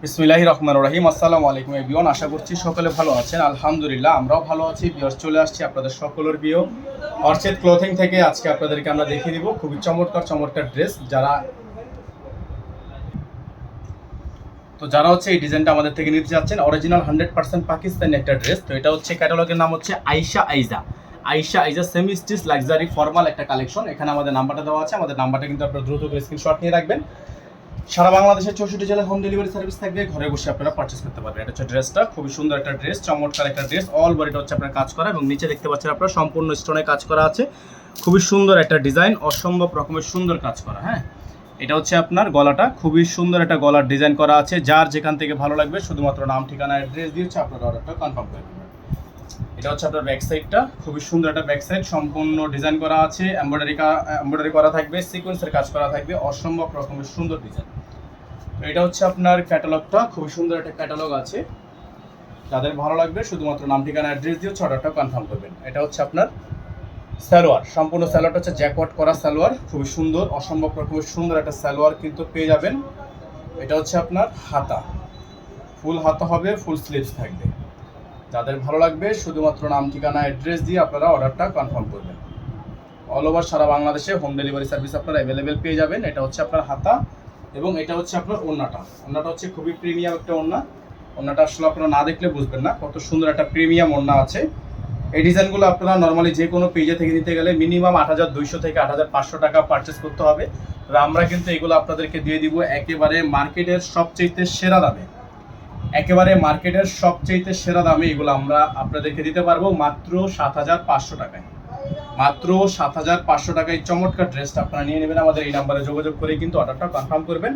বিসমিল্লাহির রহমানির রহিম। আসসালামু আলাইকুম এভরিওয়ান, আশা করছি সকলে ভালো আছেন। আলহামদুলিল্লাহ আমরাও ভালো আছি। ভিউয়ার্স, চলে আসছি আপনাদের সকলের প্রিয় অর্চিড ক্লোথিং থেকে। আজকে আপনাদেরকে আমরা দেখিয়ে দিব খুবই চমৎকার চমৎকার ড্রেস। যারা হচ্ছে এই ডিজাইনটা আমাদের থেকে নিতে যাচ্ছেন, অরিজিনাল 100% পাকিস্তানি একটা ড্রেস। তো এটা হচ্ছে ক্যাটালগের নাম হচ্ছে Aisha Aiza. Aisha Aiza semi stitch luxury formal একটা কালেকশন। এখানে আমাদের নাম্বারটা দেওয়া আছে। আমাদের নাম্বারটা কিন্তু আপনারা দ্রুত করে স্ক্রিনশট নিয়ে রাখবেন। সারা বাংলাদেশের 64 জেলায় হোম ডেলিভারি সার্ভিস থাকবে। ঘরে বসে আপনারা পারচেস করতে পারবেন। এটা হচ্ছে ড্রেসটা, খুবই সুন্দর একটা ড্রেস, চমৎকার একটা ড্রেস। অল বডিটা হচ্ছে আপনার কাজ করা এবং নিচে দেখতে পাচ্ছেন আপনারা সম্পূর্ণ স্টোনে কাজ করা আছে। খুবই সুন্দর একটা ডিজাইন, অসম্ভব রকমের সুন্দর কাজ করা। হ্যাঁ, এটা হচ্ছে আপনার গলাটা, খুবই সুন্দর একটা গলার ডিজাইন করা আছে। যার যেখান থেকে ভালো লাগবে শুধুমাত্র নাম, ঠিকানা, অ্যাড্রেস দিয়ে হচ্ছে আপনার অর্ডারটা কনফার্ম করে দেবেন। এটা হচ্ছে আপনার ব্যাক সাইডটা, খুবই সুন্দর একটা ব্যাক সাইড, সম্পূর্ণ ডিজাইন করা আছে, এমব্রয়ডারি করা থাকবে, সিকোয়েন্সের কাজ করা থাকবে, অসম্ভব রকমের সুন্দর ডিজাইন। এটা হচ্ছে আপনার ক্যাটালগটা, খুবই সুন্দর একটা ক্যাটালগ আছে। যাদের ভালো লাগবে শুধুমাত্র নাম, ঠিকানা, অ্যাড্রেস দিয়ে হচ্ছে অর্ডারটা কনফার্ম করবেন। এটা হচ্ছে আপনার সালোয়ার, সম্পূর্ণ সালোয়ারটা হচ্ছে জ্যাকওয়াট করা সালোয়ার, খুবই সুন্দর, অসম্ভব রকমের সুন্দর একটা সালোয়ার কিন্তু পেয়ে যাবেন। এটা হচ্ছে আপনার হাতা, ফুল হাতা হবে, ফুল স্লিভস থাকবে। যাদের ভালো লাগবে শুধুমাত্র নাম, ঠিকানা, অ্যাড্রেস দিয়ে আপনারা অর্ডারটা কনফার্ম করবেন। অল ওভার সারা বাংলাদেশে হোম ডেলিভারি সার্ভিস আপনারা অ্যাভেলেবেল পেয়ে যাবেন। এটা হচ্ছে আপনার হাতা এবং এটা হচ্ছে আপনার ওড়নাটা। ওড়নাটা হচ্ছে খুবই প্রিমিয়াম একটা ওড়না। ওড়নাটা আসলে আপনারা না দেখলে বুঝবেন না কত সুন্দর একটা প্রিমিয়াম ওড়না আছে। এই ডিজাইনগুলো আপনারা নর্মালি যে কোনো পেজে থেকে নিতে গেলে মিনিমাম 8200 থেকে 8500 টাকা পারচেস করতে হবে। আর আমরা কিন্তু এগুলো আপনাদেরকে দিয়ে দিব একেবারে মার্কেটের সবচেয়ে সেরা দামে। একেবারে মার্কেটের সবচেয়ে সেরা দামে এগুলো আমরা আপনাদেরকে দিতে পারবো মাত্র 7500 টাকায়। মাত্র 7500 টাকায় চমৎকার ড্রেসটা আপনারা নিয়ে নেবেন। আমাদের এই নাম্বারে যোগাযোগ করে কিন্তু অর্ডারটা কনফার্ম করবেন।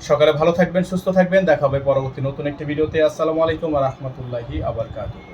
সকালে ভালো থাকবেন, সুস্থ থাকবেন। দেখা হবে পরবর্তী নতুন একটি ভিডিওতে। আসসালামু আলাইকুম ওয়া রাহমাতুল্লাহি ওয়া বারাকাতুহু।